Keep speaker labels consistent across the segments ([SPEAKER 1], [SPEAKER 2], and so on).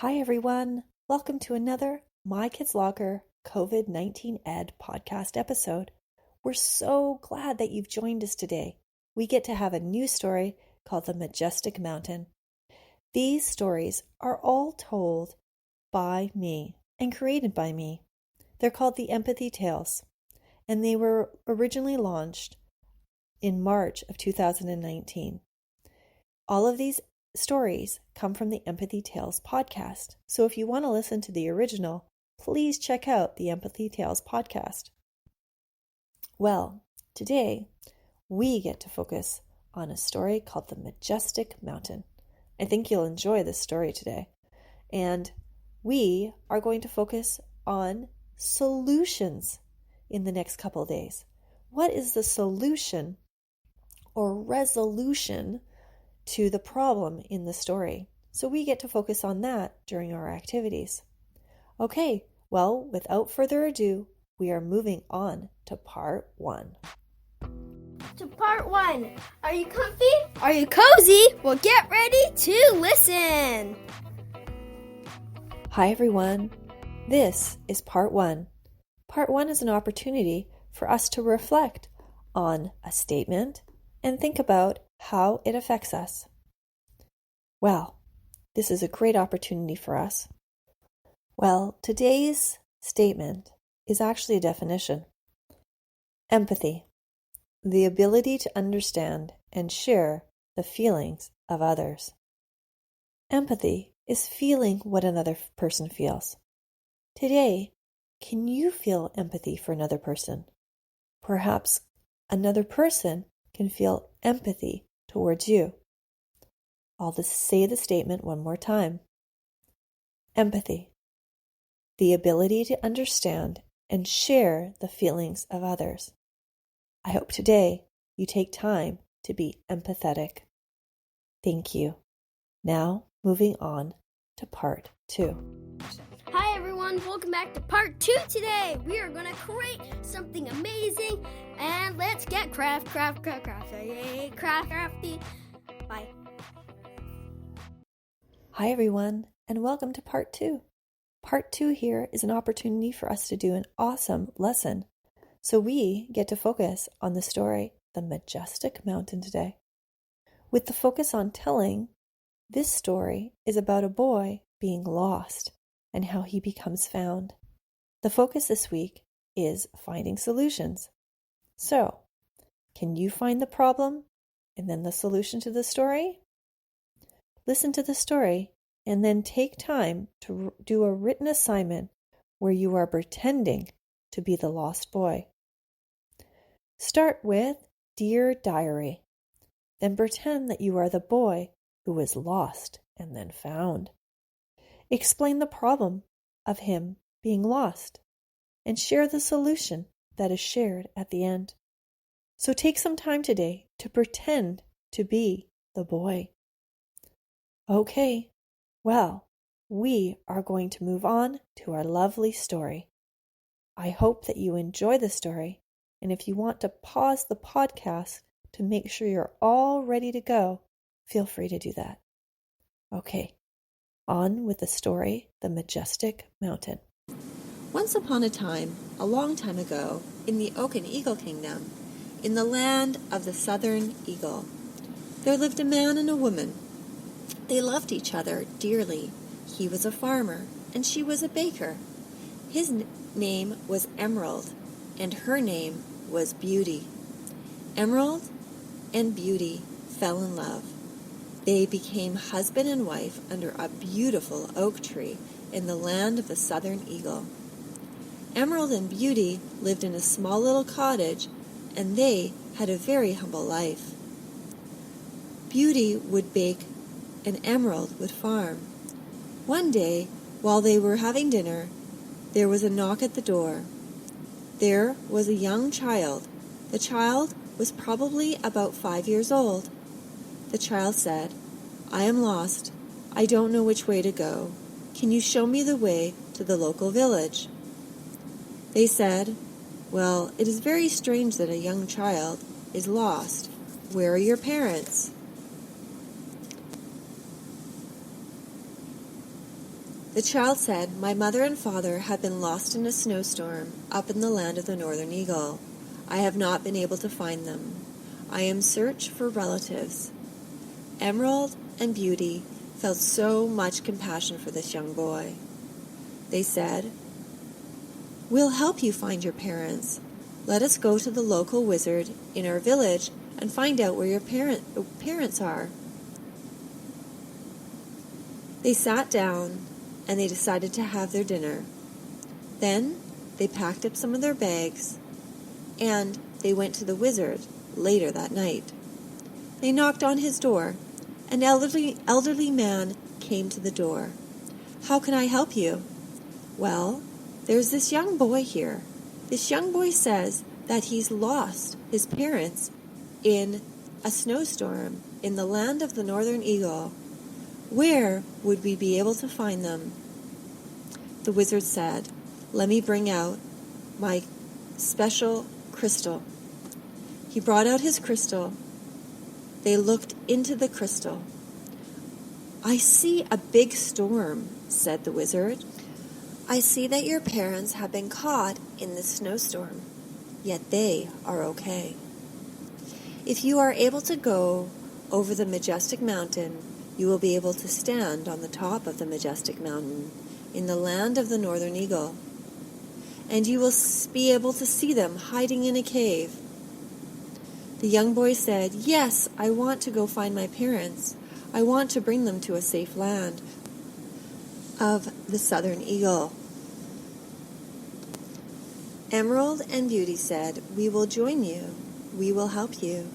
[SPEAKER 1] Hi, everyone. Welcome to another My Kids Locker COVID-19 Ed podcast episode. We're so glad that you've joined us today. We get to have a new story called The Majestic Mountain. These stories are all told by me and created by me. They're called the Empathy Tales, and they were originally launched in March of 2019. All of these stories come from the Empathy Tales podcast. So if you want to listen to the original, please check out the Empathy Tales podcast. Well, today we get to focus on a story called The Majestic Mountain. I think you'll enjoy this story today. And we are going to focus on solutions in the next couple of days. What is the solution or resolution to the problem in the story? So we get to focus on that during our activities. Okay, well, without further ado, we are moving on to part 1.
[SPEAKER 2] To part 1. Are you comfy? Are you cozy? Well, get ready to listen.
[SPEAKER 1] Hi, everyone. This is part 1. Part 1 is an opportunity for us to reflect on a statement and think about how it affects us. Well, this is a great opportunity for us. Well, today's statement is actually a definition. Empathy, the ability to understand and share the feelings of others. Empathy is feeling what another person feels. Today, can you feel empathy for another person? Perhaps another person can feel empathy towards you. I'll just say the statement one more time. Empathy, the ability to understand and share the feelings of others. I hope today you take time to be empathetic. Thank you. Now, moving on to part 2.
[SPEAKER 2] Hi everyone, welcome back to part 2 today. We are going to create something amazing and let's get crafty. Bye.
[SPEAKER 1] Hi everyone, and welcome to part 2. Part 2 here is an opportunity for us to do an awesome lesson. So we get to focus on the story, The Majestic Mountain today. With the focus on telling, this story is about a boy being lost and how he becomes found. The focus this week is finding solutions. So, can you find the problem and then the solution to the story? Listen to the story and then take time to do a written assignment where you are pretending to be the lost boy. Start with Dear Diary. Then pretend that you are the boy who was lost and then found. Explain the problem of him being lost and share the solution that is shared at the end. So take some time today to pretend to be the boy. Okay, well, we are going to move on to our lovely story. I hope that you enjoy the story, and if you want to pause the podcast to make sure you're all ready to go, feel free to do that. Okay, on with the story, The Majestic Mountain.
[SPEAKER 3] Once upon a time, a long time ago, in the Oak and Eagle Kingdom, in the land of the Southern Eagle, there lived a man and a woman. They loved each other dearly. He was a farmer, and she was a baker. His name was Emerald, and her name was Beauty. Emerald and Beauty fell in love. They became husband and wife under a beautiful oak tree in the land of the Southern Eagle. Emerald and Beauty lived in a small little cottage, and they had a very humble life. Beauty would bake, and Emerald would farm. One day, while they were having dinner, there was a knock at the door. There was a young child. The child was probably about 5 years old. The child said, "I am lost. I don't know which way to go. Can you show me the way to the local village?" They said, "Well, it is very strange that a young child is lost. Where are your parents?" The child said, "My mother and father have been lost in a snowstorm up in the land of the northern eagle. I have not been able to find them. I am in search for relatives." Emerald and Beauty felt so much compassion for this young boy. They said, "We'll help you find your parents. Let us go to the local wizard in our village and find out where your parents are." They sat down and they decided to have their dinner. Then they packed up some of their bags and they went to the wizard later that night. They knocked on his door. An elderly man came to the door. "How can I help you?" "Well, there's this young boy here. This young boy says that he's lost his parents in a snowstorm in the land of the northern eagle. Where would we be able to find them?" The wizard said, "Let me bring out my special crystal." He brought out his crystal. They looked into the crystal. "I see a big storm," said the wizard. "I see that your parents have been caught in this snowstorm, yet they are okay. If you are able to go over the Majestic Mountain, you will be able to stand on the top of the Majestic Mountain in the land of the northern eagle, and you will be able to see them hiding in a cave." The young boy said, "Yes, I want to go find my parents. I want to bring them to a safe land of the southern eagle." Emerald and Beauty said, "We will join you. We will help you."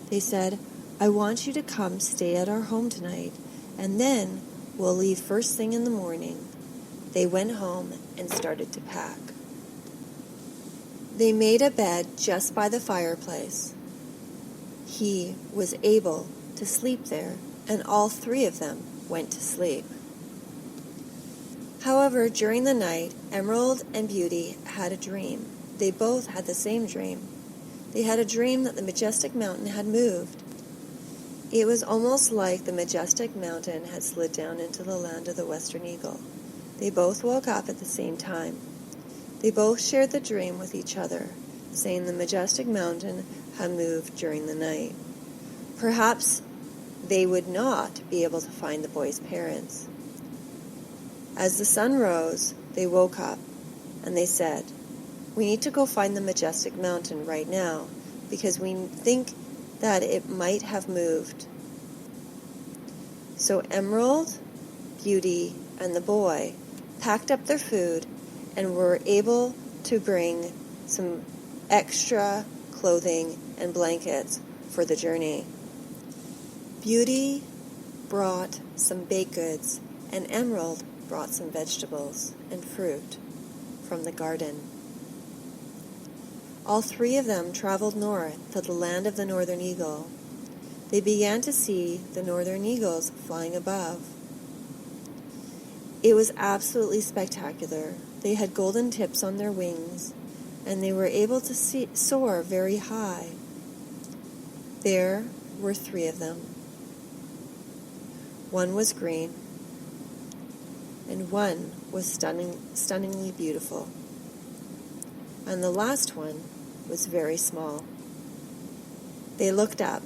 [SPEAKER 3] They said, "I want you to come stay at our home tonight, and then we'll leave first thing in the morning." They went home and started to pack. They made a bed just by the fireplace. He was able to sleep there, and all three of them went to sleep. However, during the night, Emerald and Beauty had a dream. They both had the same dream. They had a dream that the Majestic Mountain had moved. It was almost like the Majestic Mountain had slid down into the land of the Western Eagle. They both woke up at the same time. They both shared the dream with each other, saying the Majestic Mountain had moved during the night. Perhaps they would not be able to find the boy's parents. As the sun rose, they woke up and they said, "We need to go find the Majestic Mountain right now because we think that it might have moved." So Emerald, Beauty, and the boy packed up their food and were able to bring some extra clothing and blankets for the journey. Beauty brought some baked goods, and Emerald brought some vegetables and fruit from the garden. All three of them traveled north to the land of the northern eagle. They began to see the northern eagles flying above. It was absolutely spectacular. They had golden tips on their wings, and they were able to soar very high. There were three of them. One was green, and one was stunningly beautiful, and the last one was very small. They looked up.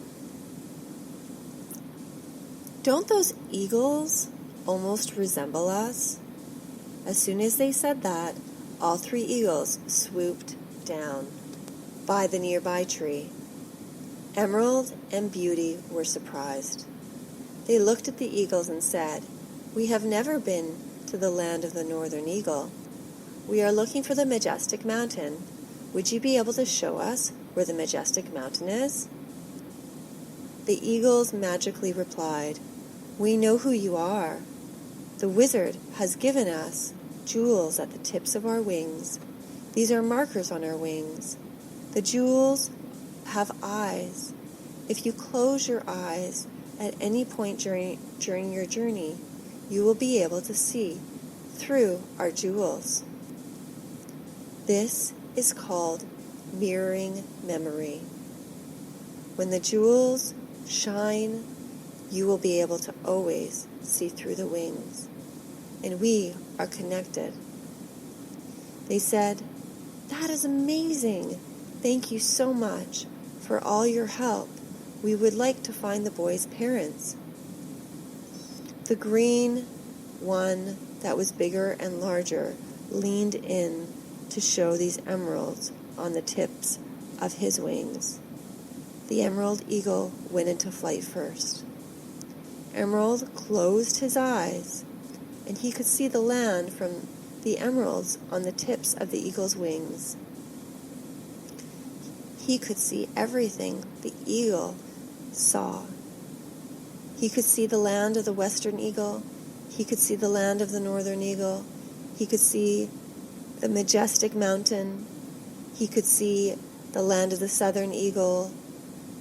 [SPEAKER 3] "Don't those eagles almost resemble us?" As soon as they said that, all three eagles swooped down by the nearby tree. Emerald and Beauty were surprised. They looked at the eagles and said, "We have never been to the land of the northern eagle. We are looking for the Majestic Mountain. Would you be able to show us where the Majestic Mountain is?" The eagles magically replied, "We know who you are. The wizard has given us jewels at the tips of our wings. These are markers on our wings. The jewels have eyes. If you close your eyes at any point during your journey, you will be able to see through our jewels. This is called mirroring memory. When the jewels shine, you will be able to always see through the wings. And we are connected. They said, "That is amazing. Thank you so much for all your help. We would like to find the boy's parents." The green one that was bigger and larger leaned in to show these emeralds on the tips of his wings. The emerald eagle went into flight first. Emerald closed his eyes, and he could see the land from the emeralds on the tips of the eagle's wings. He could see everything the eagle saw. He could see the land of the western eagle. He could see the land of the northern eagle. He could see the Majestic Mountain. He could see the land of the southern eagle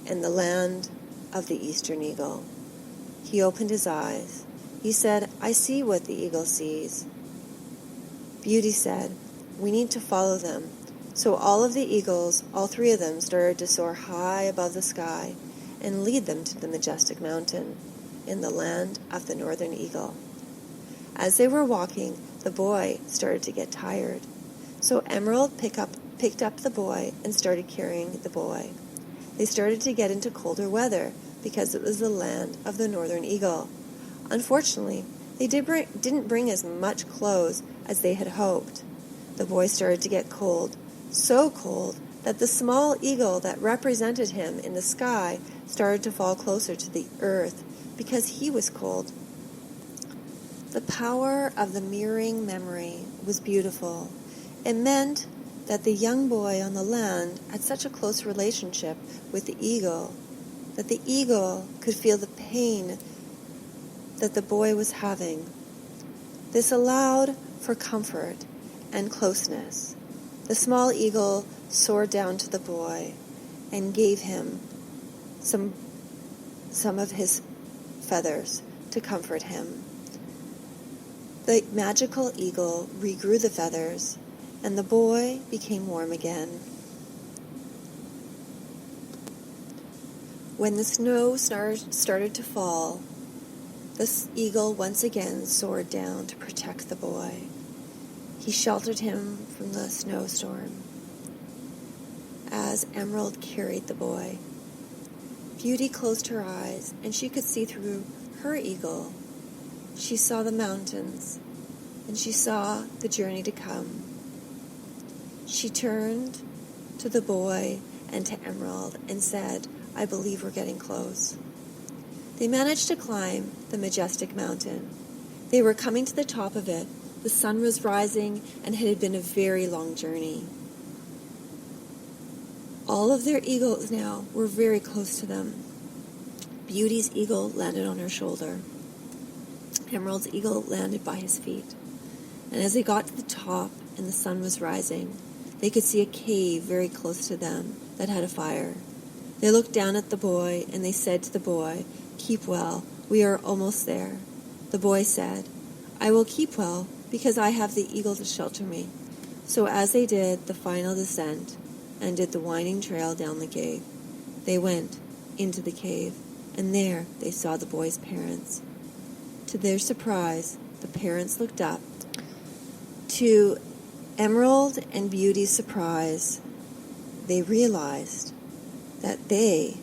[SPEAKER 3] and the land of the eastern eagle. He opened his eyes. He said, "I see what the eagle sees." Beauty said, "We need to follow them." So all of the eagles, all three of them, started to soar high above the sky and lead them to the Majestic Mountain in the land of the northern eagle. As they were walking, the boy started to get tired. So Emerald picked up the boy and started carrying the boy. They started to get into colder weather because it was the land of the northern eagle. Unfortunately, they didn't bring as much clothes as they had hoped. The boy started to get cold, so cold that the small eagle that represented him in the sky started to fall closer to the earth because he was cold. The power of the mirroring memory was beautiful. It meant that the young boy on the land had such a close relationship with the eagle that the eagle could feel the pain that the boy was having. This allowed for comfort and closeness. The small eagle soared down to the boy and gave him some of his feathers to comfort him. The magical eagle regrew the feathers, and the boy became warm again. When the snow started to fall, the eagle once again soared down to protect the boy. He sheltered him from the snowstorm as Emerald carried the boy. Beauty closed her eyes, and she could see through her eagle. She saw the mountains, and she saw the journey to come. She turned to the boy and to Emerald and said, "I believe we're getting close." They managed to climb the Majestic Mountain. They were coming to the top of it. The sun was rising, and it had been a very long journey. All of their eagles now were very close to them. Beauty's eagle landed on her shoulder. Emerald's eagle landed by his feet. And as they got to the top and the sun was rising, they could see a cave very close to them that had a fire. They looked down at the boy, and they said to the boy, "Keep well, we are almost there." The boy said, "I will keep well because I have the eagle to shelter me." So as they did the final descent and did the winding trail down the cave, they went into the cave, and there they saw the boy's parents. To their surprise, the parents looked up. To Emerald and Beauty's surprise, they realized that they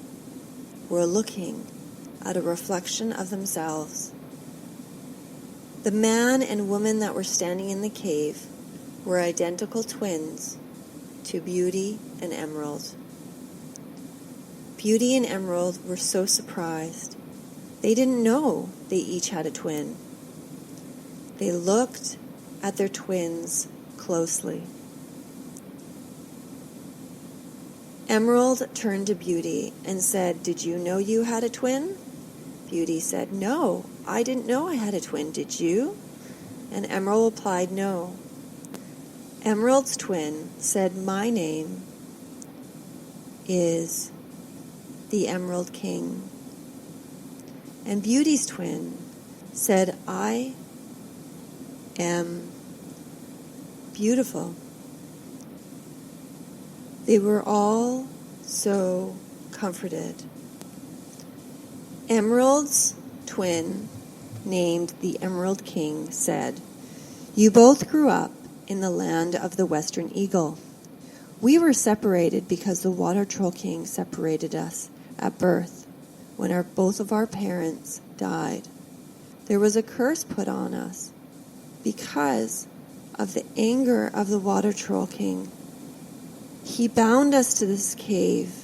[SPEAKER 3] were looking at a reflection of themselves. The man and woman that were standing in the cave were identical twins to Beauty and Emerald. Beauty and Emerald were so surprised. They didn't know they each had a twin. They looked at their twins closely. Emerald turned to Beauty and said, "Did you know you had a twin?" Beauty said, "No, I didn't know I had a twin. Did you?" And Emerald replied, "No." Emerald's twin said, "My name is the Emerald King." And Beauty's twin said, "I am beautiful." They were all so comforted. Emerald's twin, named the Emerald King, said, You both grew up in the land of the Western Eagle. We were separated because the Water Troll King separated us at birth when both of our parents died. There was a curse put on us because of the anger of the Water Troll King. He bound us to this cave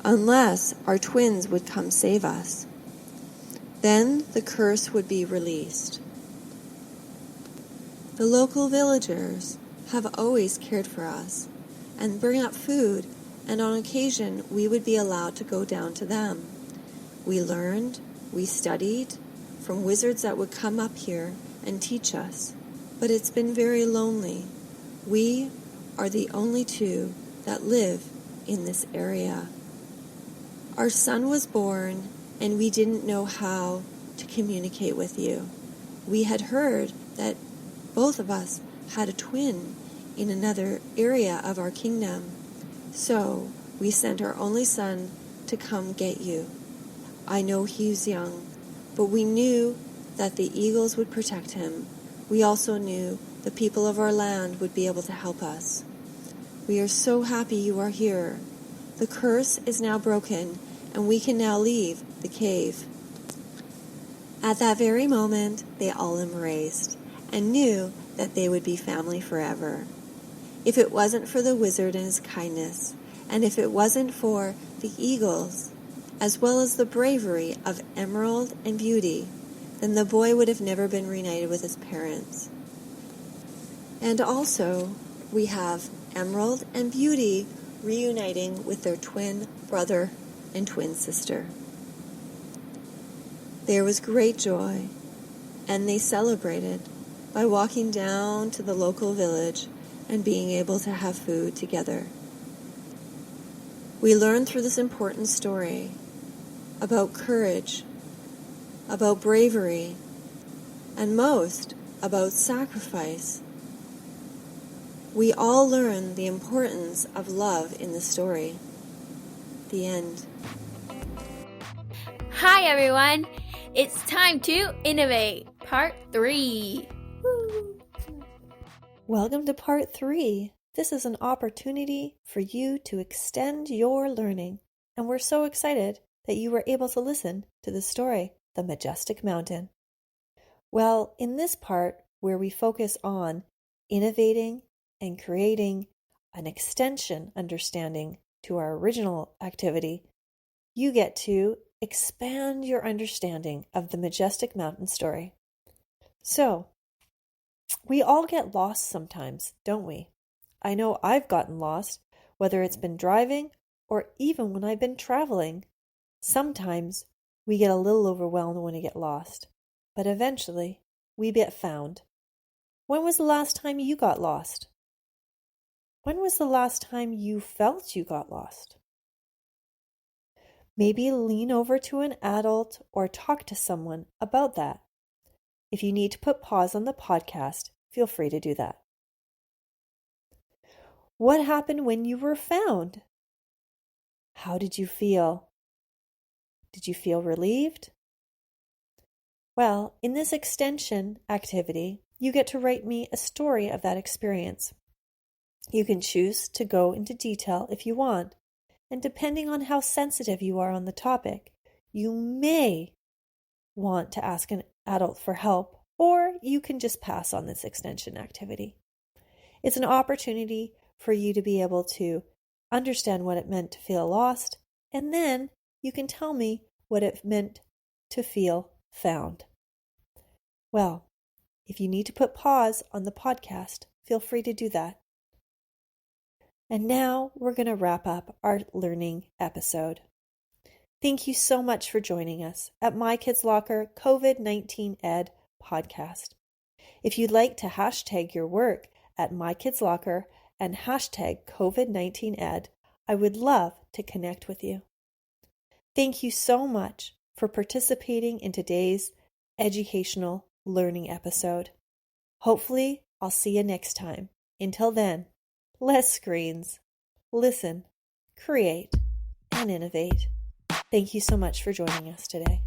[SPEAKER 3] unless our twins would come save us. Then the curse would be released. The local villagers have always cared for us and bring up food, and on occasion we would be allowed to go down to them. We learned, we studied from wizards that would come up here and teach us, but it's been very lonely. We are the only two that live in this area. Our son was born and we didn't know how to communicate with you. We had heard that both of us had a twin in another area of our kingdom. So we sent our only son to come get you. I know he's young, but we knew that the eagles would protect him. We also knew the people of our land would be able to help us. We are so happy you are here. The curse is now broken, and we can now leave the cave. At that very moment, they all embraced and knew that they would be family forever. If it wasn't for the wizard and his kindness, and if it wasn't for the eagles, as well as the bravery of Emerald and Beauty, then the boy would have never been reunited with his parents. And also, we have Emerald and Beauty reuniting with their twin brother and twin sister. There was great joy, and they celebrated by walking down to the local village and being able to have food together. We learned through this important story about courage, about bravery, and most about sacrifice. We all learn the importance of love in the story. The end.
[SPEAKER 2] Hi everyone, it's time to innovate, part 3. Woo.
[SPEAKER 1] Welcome to part 3. This is an opportunity for you to extend your learning, and we're so excited that you were able to listen to the story, The Majestic Mountain. Well, in this part where we focus on innovating and creating an extension understanding to our original activity, you get to expand your understanding of the Majestic Mountain story. So, we all get lost sometimes, don't we? I know I've gotten lost, whether it's been driving or even when I've been traveling. Sometimes we get a little overwhelmed when we get lost, but eventually we get found. When was the last time you got lost? When was the last time you felt you got lost? Maybe lean over to an adult or talk to someone about that. If you need to put pause on the podcast, feel free to do that. What happened when you were found? How did you feel? Did you feel relieved? Well, in this extension activity, you get to write me a story of that experience. You can choose to go into detail if you want, and depending on how sensitive you are on the topic, you may want to ask an adult for help, or you can just pass on this extension activity. It's an opportunity for you to be able to understand what it meant to feel lost, and then you can tell me what it meant to feel found. Well, if you need to put pause on the podcast, feel free to do that. And now we're going to wrap up our learning episode. Thank you so much for joining us at My Kids Locker COVID-19 Ed podcast. If you'd like to hashtag your work at My Kids Locker and hashtag COVID-19 Ed, I would love to connect with you. Thank you so much for participating in today's educational learning episode. Hopefully, I'll see you next time. Until then, less screens, listen, create, and innovate. Thank you so much for joining us today.